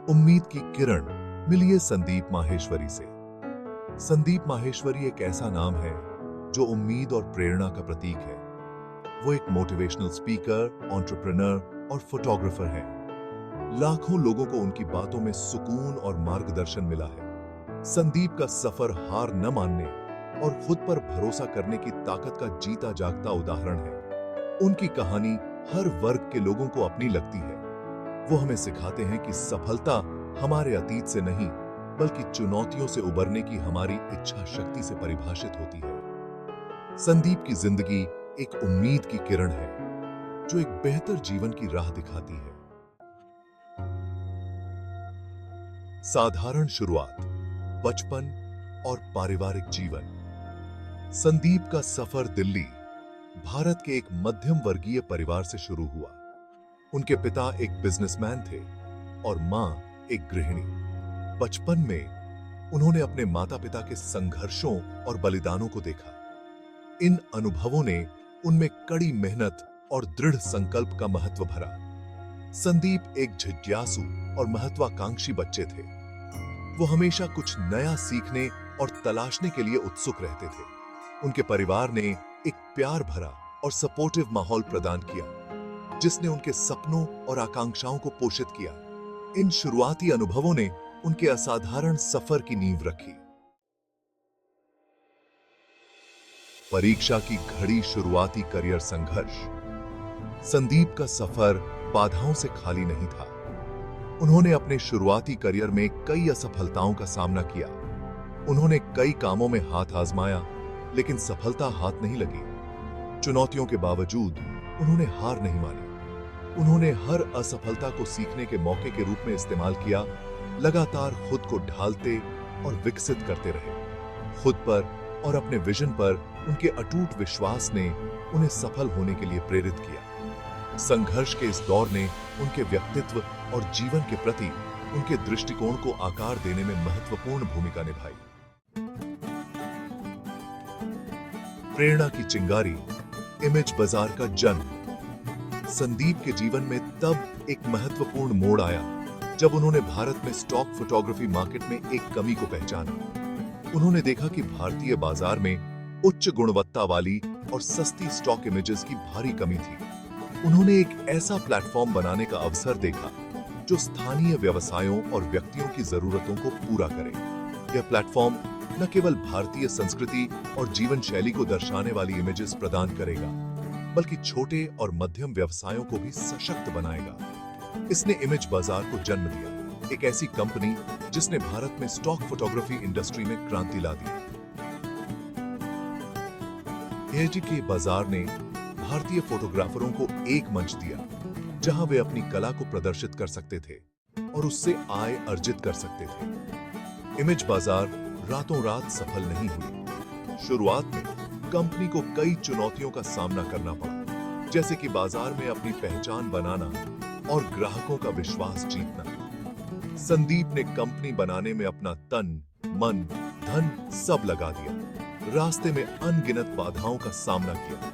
उम्मीद की किरण मिली है संदीप माहेश्वरी से। संदीप माहेश्वरी एक ऐसा नाम है जो उम्मीद और प्रेरणा का प्रतीक है। वो एक मोटिवेशनल स्पीकर, एंटरप्रेन्योर और फोटोग्राफर है। लाखों लोगों को उनकी बातों में सुकून और मार्गदर्शन मिला है। संदीप का सफर हार न मानने और खुद पर भरोसा करने की ताकत का जीता जागता उदाहरण है। उनकी कहानी हर वर्ग के लोगों को अपनी लगती है। वो हमें सिखाते हैं कि सफलता हमारे अतीत से नहीं बल्कि चुनौतियों से उबरने की हमारी इच्छा शक्ति से परिभाषित होती है। संदीप की जिंदगी एक उम्मीद की किरण है जो एक बेहतर जीवन की राह दिखाती है। साधारण शुरुआत, बचपन और पारिवारिक जीवन। संदीप का सफर दिल्ली, भारत के एक मध्यम वर्गीय परिवार से शुरू हुआ। उनके पिता एक बिजनेसमैन थे और मां एक गृहिणी। बचपन में उन्होंने अपने माता-पिता के संघर्षों और बलिदानों को देखा। इन अनुभवों ने उनमें कड़ी मेहनत और दृढ़ संकल्प का महत्व भरा। संदीप एक जिज्ञासु और महत्वाकांक्षी बच्चे थे। वो हमेशा कुछ नया सीखने और तलाशने के लिए उत्सुक रहते थे। उनके परिवार ने एक प्यार भरा और सपोर्टिव माहौल प्रदान किया जिसने उनके सपनों और आकांक्षाओं को पोषित किया। इन शुरुआती अनुभवों ने उनके असाधारण सफर की नींव रखी। परीक्षा की घड़ी, शुरुआती करियर संघर्ष। संदीप का सफर बाधाओं से खाली नहीं था। उन्होंने अपने शुरुआती करियर में कई असफलताओं का सामना किया। उन्होंने कई कामों में हाथ आजमाया, लेकिन सफलता हाथ नहीं लगी। चुनौतियों के बावजूद उन्होंने हार नहीं मानी। उन्होंने हर असफलता को सीखने के मौके के रूप में इस्तेमाल किया। लगातार खुद को ढालते और विकसित करते रहे। खुद पर और अपने विजन पर उनके अटूट विश्वास ने उन्हें सफल होने के लिए प्रेरित किया। संघर्ष के इस दौर ने उनके व्यक्तित्व और जीवन के प्रति उनके दृष्टिकोण को आकार देने में महत्वपूर्ण भूमिका निभाई। प्रेरणा की चिंगारी, इमेज बाजार का जन्म। संदीप के जीवन में तब एक महत्वपूर्ण मोड़ आया जब उन्होंने भारत में स्टॉक फोटोग्राफी मार्केट में एक कमी को पहचाना। उन्होंने देखा कि भारतीय बाजार में उच्च गुणवत्ता वाली और सस्ती स्टॉक इमेजेस की भारी कमी थी। उन्होंने एक ऐसा प्लेटफॉर्म बनाने का अवसर देखा जो स्थानीय व्यवसायों और व्यक्तियों की जरूरतों को पूरा करे। यह प्लेटफॉर्म न केवल भारतीय संस्कृति और जीवन शैली को दर्शाने वाली इमेजेस प्रदान करेगा बल्कि छोटे और मध्यम व्यवसायों को भी सशक्त बनाएगा। इसने इमेज बाजार को जन्म दिया, एक ऐसी कंपनी जिसने भारत में स्टॉक फोटोग्राफी इंडस्ट्री में क्रांति ला दी। एआईटी के बाजार ने भारतीय फोटोग्राफरों को एक मंच दिया जहां वे अपनी कला को प्रदर्शित कर सकते थे और उससे आय अर्जित कर सकते थे। इमेज बाजार रातों रात सफल नहीं हुई। शुरुआत में कंपनी को कई चुनौतियों का सामना करना पड़ा, जैसे कि बाजार में अपनी पहचान बनाना और ग्राहकों का विश्वास जीतना। संदीप ने कंपनी बनाने में अपना तन, मन, धन सब लगा दिया। रास्ते में अनगिनत बाधाओं का सामना किया।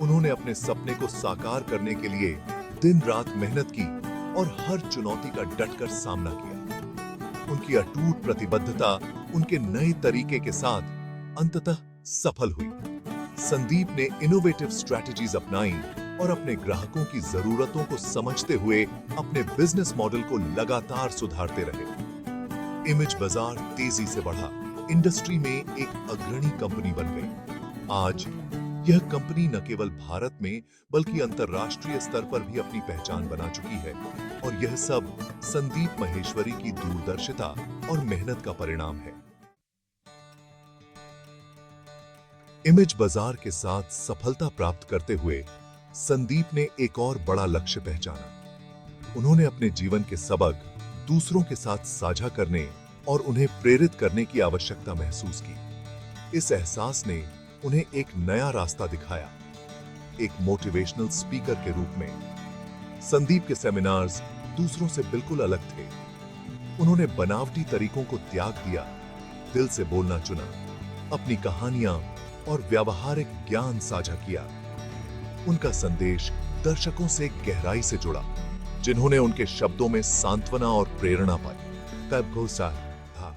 उन्होंने अपने सपने को साकार करने के लिए दिन रात मेहनत की और हर चुनौती का डटकर सामना किया। उनकी अटूट प्रतिबद्धता उनके नए तरीके के साथ अंततः सफल हुई। संदीप ने इनोवेटिव स्ट्रैटेजीज अपनाई और अपने ग्राहकों की जरूरतों को समझते हुए अपने बिजनेस मॉडल को लगातार सुधारते रहे। इमेज बाजार तेजी से बढ़ा, इंडस्ट्री में एक अग्रणी कंपनी बन गई। आज यह कंपनी न केवल भारत में बल्कि अंतर्राष्ट्रीय स्तर पर भी अपनी पहचान बना चुकी है और यह सब संदीप माहेश्वरी की दूरदर्शिता और मेहनत का परिणाम है। इमेज बाजार के साथ सफलता प्राप्त करते हुए संदीप ने एक और बड़ा लक्ष्य पहचाना। उन्होंने अपने जीवन के सबक दूसरों के साथ साझा करने और उन्हें प्रेरित करने की आवश्यकता महसूस की। इस एहसास ने उन्हें एक नया रास्ता दिखाया, एक मोटिवेशनल स्पीकर के रूप में। संदीप के सेमिनार्स दूसरों से बिल्कुल अलग थे। उन्होंने बनावटी तरीकों को त्याग दिया, दिल से बोलना चुना, अपनी कहानियां और व्यावहारिक ज्ञान साझा किया। उनका संदेश दर्शकों से गहराई से जुड़ा, जिन्होंने उनके शब्दों में सांत्वना और प्रेरणा पाई। कब गुस्सा था।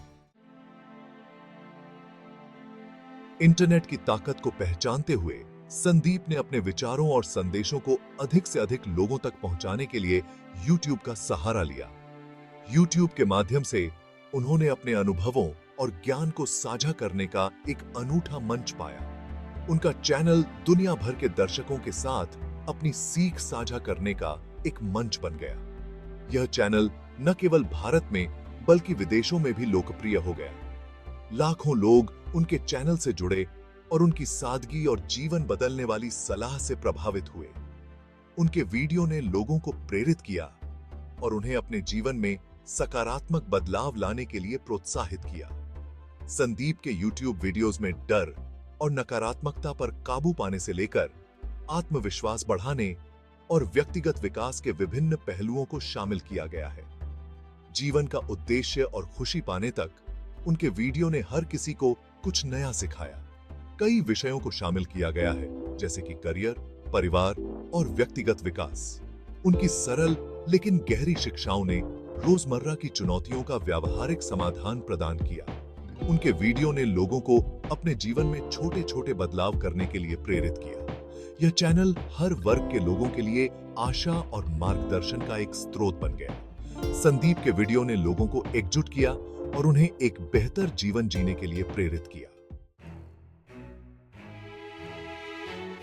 इंटरनेट की ताकत को पहचानते हुए संदीप ने अपने विचारों और संदेशों को अधिक से अधिक लोगों तक पहुंचाने के लिए YouTube का सहारा लिया। YouTube के माध्यम से उन्होंने अपने अनुभवों और ज्ञान को साझा करने का एक अनूठा मंच पाया। उनका चैनल दुनिया भर के दर्शकों के साथ अपनी सीख साझा करने का एक मंच बन गया। यह चैनल न केवल भारत में बल्कि विदेशों में भी लोकप्रिय हो गया। लाखों लोग उनके चैनल से जुड़े और उनकी सादगी और जीवन बदलने वाली सलाह से प्रभावित हुए। उनके वीडियो ने लोगों को प्रेरित किया और उन्हें अपने जीवन में सकारात्मक बदलाव लाने के लिए प्रोत्साहित किया। संदीप के YouTube वीडियोस में डर और नकारात्मकता पर काबू पाने से लेकर आत्मविश्वास बढ़ाने और व्यक्तिगत विकास के विभिन्न पहलुओं को शामिल किया गया है। जीवन का उद्देश्य और खुशी पाने तक उनके वीडियो ने हर किसी को कुछ नया सिखाया। कई विषयों को शामिल किया गया है, जैसे कि करियर, परिवार और व्यक्तिगत विकास। उनकी सरल लेकिन गहरी शिक्षाओं ने रोजमर्रा की चुनौतियों का व्यावहारिक समाधान प्रदान किया। उनके वीडियो ने लोगों को अपने जीवन में छोटे छोटे बदलाव करने के लिए प्रेरित किया। यह चैनल हर वर्ग के लोगों के लिए आशा और मार्गदर्शन का एक स्रोत बन गया। संदीप के वीडियो ने लोगों को एकजुट किया और उन्हें एक बेहतर जीवन जीने के लिए प्रेरित किया।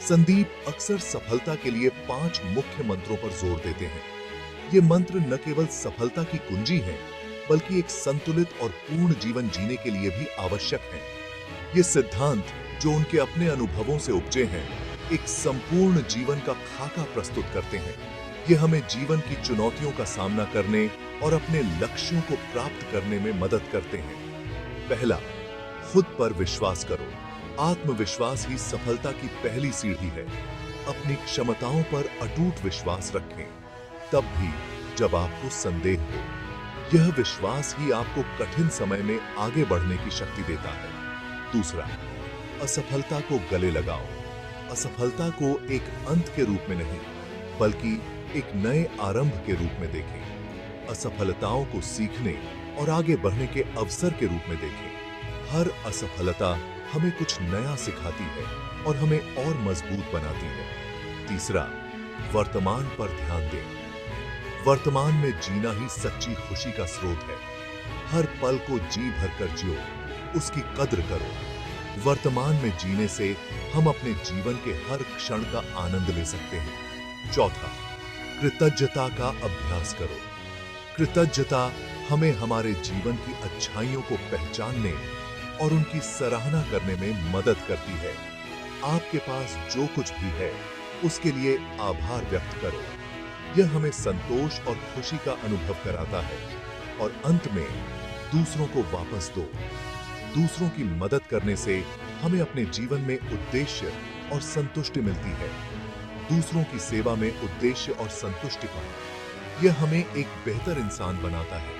संदीप अक्सर सफलता के लिए 5 मुख्य मंत्रों पर जोर देते हैं। ये मंत्र न केवल सफलता की कुंजी हैं, बल्कि एक संतुलित और पूर्ण जीवन जीने के लिए भी आवश्यक हैं। ये सिद्धांत, जो उनके अपने अनुभवों से उपजे हैं, एक संपूर्ण जीवन का खाका प्रस्तुत करते हैं। ये हमें जीवन की चुनौतियों का सामना करने और अपने लक्ष्यों को प्राप्त करने में मदद करते हैं। पहला, खुद पर विश्वास करो। आत्मविश्वास ही सफलता की पहली सीढ़ी है। अपनी क्षमताओं पर अटूट विश्वास रखें, तब भी जब आपको संदेह हो। यह विश्वास ही आपको कठिन समय में आगे बढ़ने की शक्ति देता है। दूसरा, असफलता को गले लगाओ। असफलता को एक अंत के रूप में नहीं, बल्कि एक नए आरंभ के रूप में देखें। असफलताओं को सीखने और आगे बढ़ने के अवसर के रूप में देखें। हर असफलता हमें कुछ नया सिखाती है और हमें और मजबूत बनाती है। तीसरा, वर्तमान पर ध्यान दें। वर्तमान में जीना ही सच्ची खुशी का स्रोत है। हर पल को जी भरकर जियो, उसकी कद्र करो। वर्तमान में जीने से हम अपने जीवन के हर क्षण का आनंद ले सकते हैं। चौथा, कृतज्ञता का अभ्यास करो। कृतज्ञता हमें हमारे जीवन की अच्छाइयों को पहचानने और उनकी सराहना करने में मदद करती है। आपके पास जो कुछ भी है, उसके लिए आभार व्यक्त करो। यह हमें संतोष और खुशी का अनुभव कराता है। और अंत में, दूसरों को वापस दो। दूसरों की मदद करने से हमें अपने जीवन में उद्देश्य और संतुष्टि मिलती है। दूसरों की सेवा में उद्देश्य और संतुष्टि पाना, यह हमें एक बेहतर इंसान बनाता है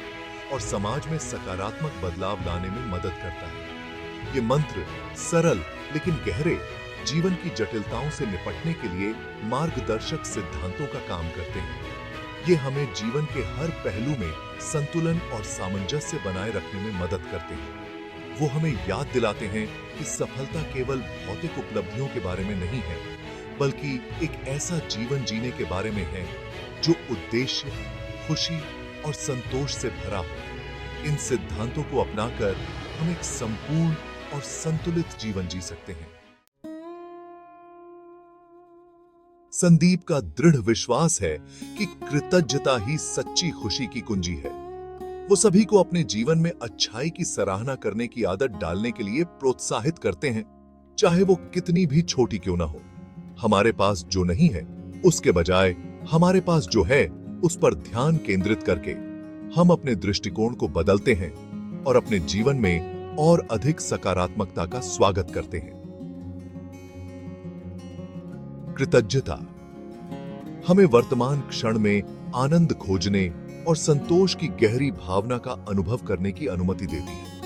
और समाज में सकारात्मक बदलाव लाने में मदद करता है। ये मंत्र सरल लेकिन गहरे जीवन की जटिलताओं से निपटने के लिए मार्गदर्शक सिद्धांतों का काम करते हैं। ये हमें जीवन के हर पहलू में संतुलन और सामंजस्य बनाए रखने में मदद करते हैं। वो हमें याद दिलाते हैं कि सफलता केवल भौतिक उपलब्धियों के बारे में नहीं है, बल्कि एक ऐसा जीवन जीने के बारे में है जो उद्देश्य, खुशी और संतोष से भरा हो। इन सिद्धांतों को अपनाकर हम एक संपूर्ण और संतुलित जीवन जी सकते हैं। संदीप का दृढ़ विश्वास है कि कृतज्ञता ही सच्ची खुशी की कुंजी है। वो सभी को अपने जीवन में अच्छाई की सराहना करने की आदत डालने के लिए प्रोत्साहित करते हैं, चाहे वो कितनी भी छोटी क्यों ना हो। हमारे पास जो नहीं है, उसके बजाय हमारे पास जो है, उस पर ध्यान केंद्रित करके हम अपने दृष्टिकोण को बदलते हैं और अपने जीवन में और अधिक सकारात्मकता का स्वागत करते हैं। कृतज्ञता हमें वर्तमान क्षण में आनंद खोजने और संतोष की गहरी भावना का अनुभव करने की अनुमति देती है।